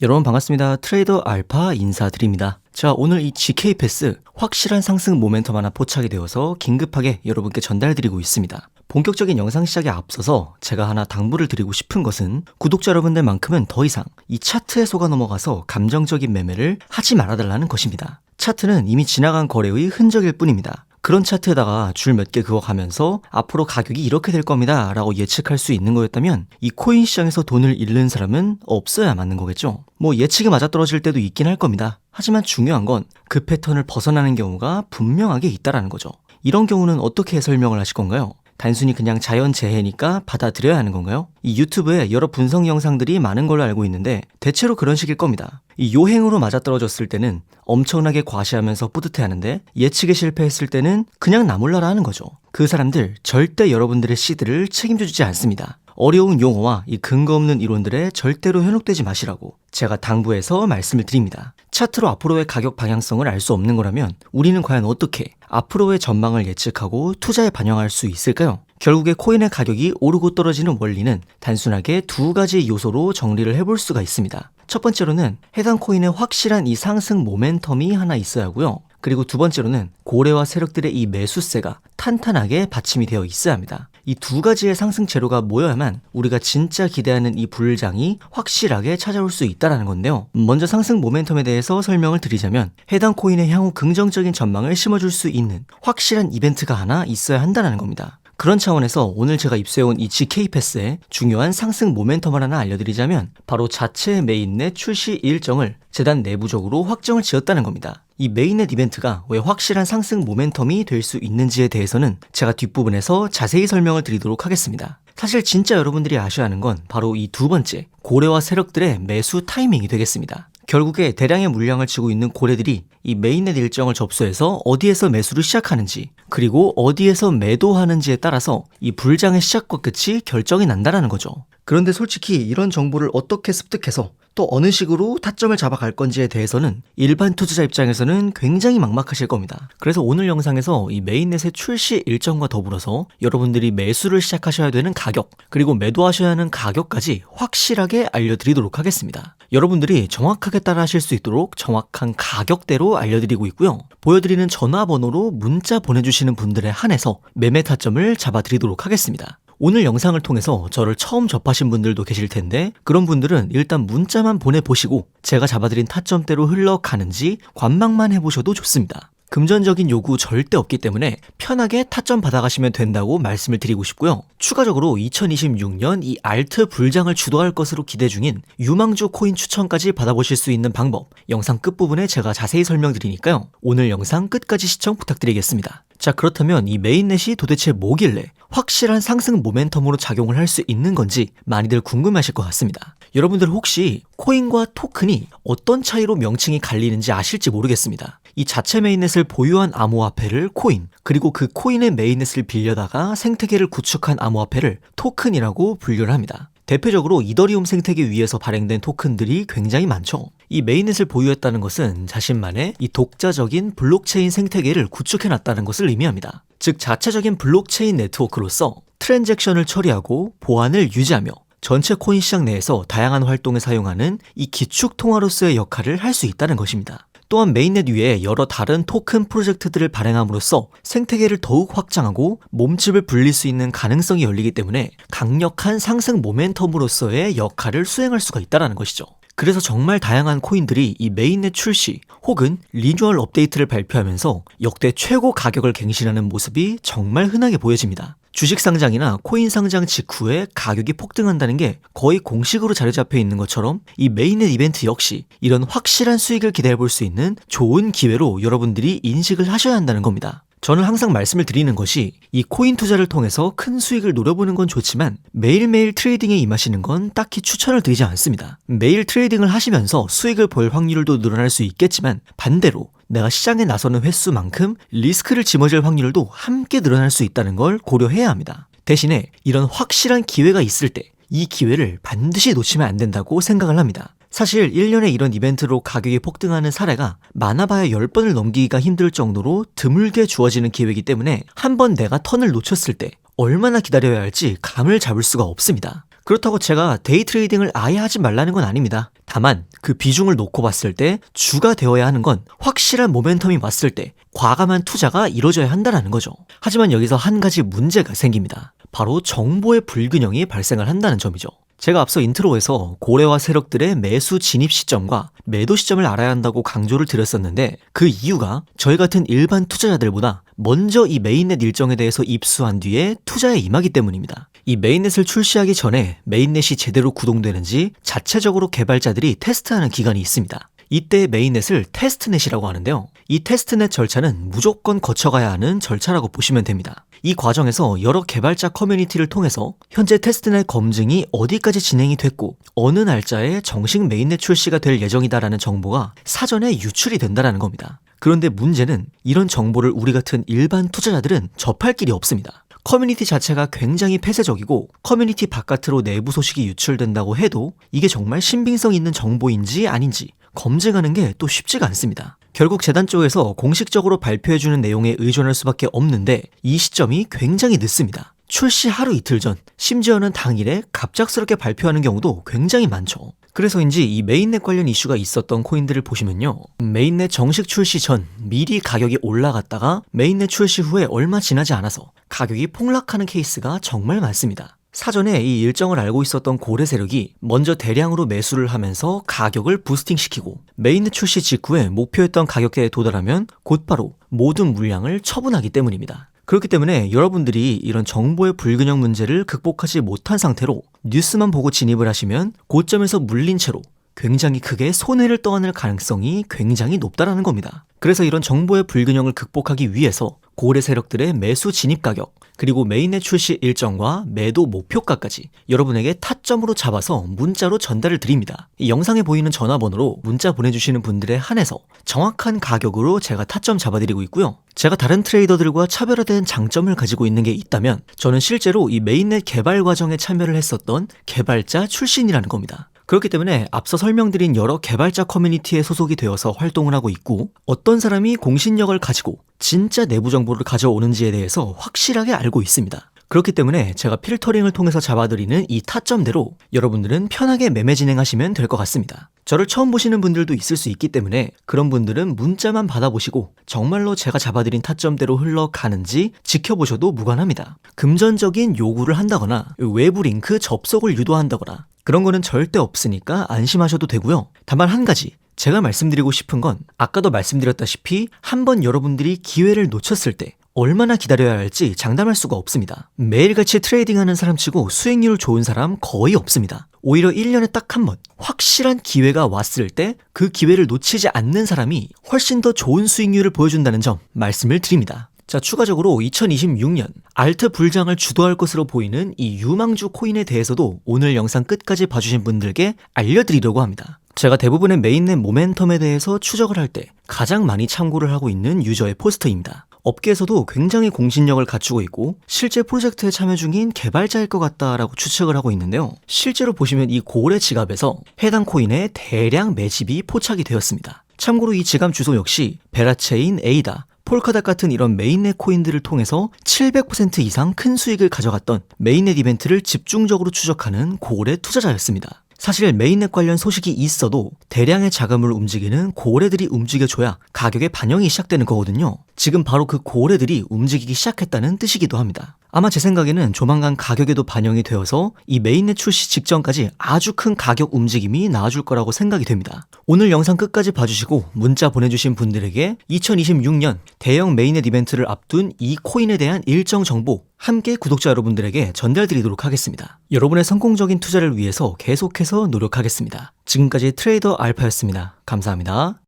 여러분 반갑습니다. 트레이더 알파 인사드립니다. 자, 오늘 이 GK 패스 확실한 상승 모멘텀 하나 포착이 되어서 긴급하게 여러분께 전달드리고 있습니다. 본격적인 영상 시작에 앞서서 제가 하나 당부를 드리고 싶은 것은 구독자 여러분들만큼은 더 이상 이 차트에 속아 넘어가서 감정적인 매매를 하지 말아달라는 것입니다. 차트는 이미 지나간 거래의 흔적일 뿐입니다. 그런 차트에다가 줄 몇 개 그어가면서 앞으로 가격이 이렇게 될 겁니다 라고 예측할 수 있는 거였다면 이 코인 시장에서 돈을 잃는 사람은 없어야 맞는 거겠죠. 뭐 예측이 맞아떨어질 때도 있긴 할 겁니다. 하지만 중요한 건 그 패턴을 벗어나는 경우가 분명하게 있다라는 거죠. 이런 경우는 어떻게 설명을 하실 건가요? 단순히 그냥 자연재해니까 받아들여야 하는 건가요? 이 유튜브에 여러 분석 영상들이 많은 걸로 알고 있는데 대체로 그런 식일 겁니다. 이 요행으로 맞아떨어졌을 때는 엄청나게 과시하면서 뿌듯해하는데 예측에 실패했을 때는 그냥 나 몰라라 하는 거죠. 그 사람들 절대 여러분들의 시드를 책임져주지 않습니다. 어려운 용어와 이 근거 없는 이론들에 절대로 현혹되지 마시라고 제가 당부해서 말씀을 드립니다. 차트로 앞으로의 가격 방향성을 알 수 없는 거라면 우리는 과연 어떻게 앞으로의 전망을 예측하고 투자에 반영할 수 있을까요? 결국에 코인의 가격이 오르고 떨어지는 원리는 단순하게 두 가지 요소로 정리를 해볼 수가 있습니다. 첫 번째로는 해당 코인의 확실한 이 상승 모멘텀이 하나 있어야 하고요. 그리고 두 번째로는 고래와 세력들의 이 매수세가 탄탄하게 받침이 되어 있어야 합니다. 이 두 가지의 상승 재료가 모여야만 우리가 진짜 기대하는 이 불장이 확실하게 찾아올 수 있다는 건데요. 먼저 상승 모멘텀에 대해서 설명을 드리자면 해당 코인의 향후 긍정적인 전망을 심어줄 수 있는 확실한 이벤트가 하나 있어야 한다는 겁니다. 그런 차원에서 오늘 제가 입수해온 이 GK 패스의 중요한 상승 모멘텀을 하나 알려드리자면 바로 자체 메인넷 출시 일정을 재단 내부적으로 확정을 지었다는 겁니다. 이 메인넷 이벤트가 왜 확실한 상승 모멘텀이 될 수 있는지에 대해서는 제가 뒷부분에서 자세히 설명을 드리도록 하겠습니다. 사실 진짜 여러분들이 아셔야 하는 건 바로 이 두 번째, 고래와 세력들의 매수 타이밍이 되겠습니다. 결국에 대량의 물량을 쥐고 있는 고래들이 이 메인넷 일정을 접수해서 어디에서 매수를 시작하는지 그리고 어디에서 매도하는지에 따라서 이 불장의 시작과 끝이 결정이 난다는 거죠. 그런데 솔직히 이런 정보를 어떻게 습득해서 또 어느 식으로 타점을 잡아갈 건지에 대해서는 일반 투자자 입장에서는 굉장히 막막하실 겁니다. 그래서 오늘 영상에서 이 메인넷의 출시 일정과 더불어서 여러분들이 매수를 시작하셔야 되는 가격 그리고 매도하셔야 하는 가격까지 확실하게 알려드리도록 하겠습니다. 여러분들이 정확하게 따라하실 수 있도록 정확한 가격대로 알려드리고 있고요. 보여드리는 전화번호로 문자 보내주시는 분들에 한해서 매매 타점을 잡아드리도록 하겠습니다. 오늘 영상을 통해서 저를 처음 접하신 분들도 계실 텐데 그런 분들은 일단 문자만 보내보시고 제가 잡아드린 타점대로 흘러가는지 관망만 해보셔도 좋습니다. 금전적인 요구 절대 없기 때문에 편하게 타점 받아가시면 된다고 말씀을 드리고 싶고요. 추가적으로 2026년 이 알트 불장을 주도할 것으로 기대 중인 유망주 코인 추천까지 받아보실 수 있는 방법 영상 끝부분에 제가 자세히 설명드리니까요. 오늘 영상 끝까지 시청 부탁드리겠습니다. 자, 그렇다면 이 메인넷이 도대체 뭐길래 확실한 상승 모멘텀으로 작용을 할 수 있는 건지 많이들 궁금하실 것 같습니다. 여러분들 혹시 코인과 토큰이 어떤 차이로 명칭이 갈리는지 아실지 모르겠습니다. 이 자체 메인넷을 보유한 암호화폐를 코인, 그리고 그 코인의 메인넷을 빌려다가 생태계를 구축한 암호화폐를 토큰이라고 분류를 합니다. 대표적으로 이더리움 생태계 위에서 발행된 토큰들이 굉장히 많죠. 이 메인넷을 보유했다는 것은 자신만의 이 독자적인 블록체인 생태계를 구축해놨다는 것을 의미합니다. 즉 자체적인 블록체인 네트워크로서 트랜잭션을 처리하고 보안을 유지하며 전체 코인 시장 내에서 다양한 활동에 사용하는 이 기축 통화로서의 역할을 할 수 있다는 것입니다. 또한 메인넷 위에 여러 다른 토큰 프로젝트들을 발행함으로써 생태계를 더욱 확장하고 몸집을 불릴 수 있는 가능성이 열리기 때문에 강력한 상승 모멘텀으로서의 역할을 수행할 수가 있다는 것이죠. 그래서 정말 다양한 코인들이 이 메인넷 출시 혹은 리뉴얼 업데이트를 발표하면서 역대 최고 가격을 갱신하는 모습이 정말 흔하게 보여집니다. 주식 상장이나 코인 상장 직후에 가격이 폭등한다는 게 거의 공식으로 자리 잡혀 있는 것처럼 이 메인넷 이벤트 역시 이런 확실한 수익을 기대해 볼 수 있는 좋은 기회로 여러분들이 인식을 하셔야 한다는 겁니다. 저는 항상 말씀을 드리는 것이 이 코인 투자를 통해서 큰 수익을 노려보는 건 좋지만 매일매일 트레이딩에 임하시는 건 딱히 추천을 드리지 않습니다. 매일 트레이딩을 하시면서 수익을 볼 확률도 늘어날 수 있겠지만 반대로 내가 시장에 나서는 횟수만큼 리스크를 짊어질 확률도 함께 늘어날 수 있다는 걸 고려해야 합니다. 대신에 이런 확실한 기회가 있을 때 이 기회를 반드시 놓치면 안 된다고 생각을 합니다. 사실 1년에 이런 이벤트로 가격이 폭등하는 사례가 많아봐야 10번을 넘기기가 힘들 정도로 드물게 주어지는 기회이기 때문에 한번 내가 턴을 놓쳤을 때 얼마나 기다려야 할지 감을 잡을 수가 없습니다. 그렇다고 제가 데이 트레이딩을 아예 하지 말라는 건 아닙니다. 다만 그 비중을 놓고 봤을 때 주가 되어야 하는 건 확실한 모멘텀이 왔을 때 과감한 투자가 이루어져야 한다는 거죠. 하지만 여기서 한 가지 문제가 생깁니다. 바로 정보의 불균형이 발생을 한다는 점이죠. 제가 앞서 인트로에서 고래와 세력들의 매수 진입 시점과 매도 시점을 알아야 한다고 강조를 드렸었는데 그 이유가 저희 같은 일반 투자자들보다 먼저 이 메인넷 일정에 대해서 입수한 뒤에 투자에 임하기 때문입니다. 이 메인넷을 출시하기 전에 메인넷이 제대로 구동되는지 자체적으로 개발자들이 테스트하는 기간이 있습니다. 이때 메인넷을 테스트넷이라고 하는데요. 이 테스트넷 절차는 무조건 거쳐가야 하는 절차라고 보시면 됩니다. 이 과정에서 여러 개발자 커뮤니티를 통해서 현재 테스트넷 검증이 어디까지 진행이 됐고 어느 날짜에 정식 메인넷 출시가 될 예정이다라는 정보가 사전에 유출이 된다는 겁니다. 그런데 문제는 이런 정보를 우리 같은 일반 투자자들은 접할 길이 없습니다. 커뮤니티 자체가 굉장히 폐쇄적이고 커뮤니티 바깥으로 내부 소식이 유출된다고 해도 이게 정말 신빙성 있는 정보인지 아닌지 검증하는 게 또 쉽지가 않습니다. 결국 재단 쪽에서 공식적으로 발표해주는 내용에 의존할 수밖에 없는데 이 시점이 굉장히 늦습니다. 출시 하루 이틀 전, 심지어는 당일에 갑작스럽게 발표하는 경우도 굉장히 많죠. 그래서인지 이 메인넷 관련 이슈가 있었던 코인들을 보시면요. 메인넷 정식 출시 전 미리 가격이 올라갔다가 메인넷 출시 후에 얼마 지나지 않아서 가격이 폭락하는 케이스가 정말 많습니다. 사전에 이 일정을 알고 있었던 고래 세력이 먼저 대량으로 매수를 하면서 가격을 부스팅시키고 메인넷 출시 직후에 목표했던 가격대에 도달하면 곧바로 모든 물량을 처분하기 때문입니다. 그렇기 때문에 여러분들이 이런 정보의 불균형 문제를 극복하지 못한 상태로 뉴스만 보고 진입을 하시면 고점에서 물린 채로 굉장히 크게 손해를 떠안을 가능성이 굉장히 높다라는 겁니다. 그래서 이런 정보의 불균형을 극복하기 위해서 고래 세력들의 매수 진입 가격 그리고 메인넷 출시 일정과 매도 목표가까지 여러분에게 타점으로 잡아서 문자로 전달을 드립니다. 이 영상에 보이는 전화번호로 문자 보내주시는 분들에 한해서 정확한 가격으로 제가 타점 잡아드리고 있고요. 제가 다른 트레이더들과 차별화된 장점을 가지고 있는 게 있다면 저는 실제로 이 메인넷 개발 과정에 참여를 했었던 개발자 출신이라는 겁니다. 그렇기 때문에 앞서 설명드린 여러 개발자 커뮤니티에 소속이 되어서 활동을 하고 있고 어떤 사람이 공신력을 가지고 진짜 내부 정보를 가져오는지에 대해서 확실하게 알고 있습니다. 그렇기 때문에 제가 필터링을 통해서 잡아드리는 이 타점대로 여러분들은 편하게 매매 진행하시면 될 것 같습니다. 저를 처음 보시는 분들도 있을 수 있기 때문에 그런 분들은 문자만 받아보시고 정말로 제가 잡아드린 타점대로 흘러가는지 지켜보셔도 무관합니다. 금전적인 요구를 한다거나 외부 링크 접속을 유도한다거나 그런 거는 절대 없으니까 안심하셔도 되고요. 다만 한 가지 제가 말씀드리고 싶은 건 아까도 말씀드렸다시피 한번 여러분들이 기회를 놓쳤을 때 얼마나 기다려야 할지 장담할 수가 없습니다. 매일같이 트레이딩하는 사람치고 수익률 좋은 사람 거의 없습니다. 오히려 1년에 딱 한 번 확실한 기회가 왔을 때 그 기회를 놓치지 않는 사람이 훨씬 더 좋은 수익률을 보여준다는 점 말씀을 드립니다. 자, 추가적으로 2026년 알트 불장을 주도할 것으로 보이는 이 유망주 코인에 대해서도 오늘 영상 끝까지 봐주신 분들께 알려드리려고 합니다. 제가 대부분의 메인넷 모멘텀에 대해서 추적을 할 때 가장 많이 참고를 하고 있는 유저의 포스터입니다. 업계에서도 굉장히 공신력을 갖추고 있고 실제 프로젝트에 참여 중인 개발자일 것 같다라고 추측을 하고 있는데요. 실제로 보시면 이 고래 지갑에서 해당 코인의 대량 매집이 포착이 되었습니다. 참고로 이 지갑 주소 역시 베라체인, 에이다, 폴카닷 같은 이런 메인넷 코인들을 통해서 700% 이상 큰 수익을 가져갔던 메인넷 이벤트를 집중적으로 추적하는 고래 투자자였습니다. 사실 메인넷 관련 소식이 있어도 대량의 자금을 움직이는 고래들이 움직여줘야 가격의 반영이 시작되는 거거든요. 지금 바로 그 고래들이 움직이기 시작했다는 뜻이기도 합니다. 아마 제 생각에는 조만간 가격에도 반영이 되어서 이 메인넷 출시 직전까지 아주 큰 가격 움직임이 나와줄 거라고 생각이 됩니다. 오늘 영상 끝까지 봐주시고 문자 보내주신 분들에게 2026년 대형 메인넷 이벤트를 앞둔 이 코인에 대한 일정 정보 함께 구독자 여러분들에게 전달드리도록 하겠습니다. 여러분의 성공적인 투자를 위해서 계속해서 노력하겠습니다. 지금까지 트레이더 알파였습니다. 감사합니다.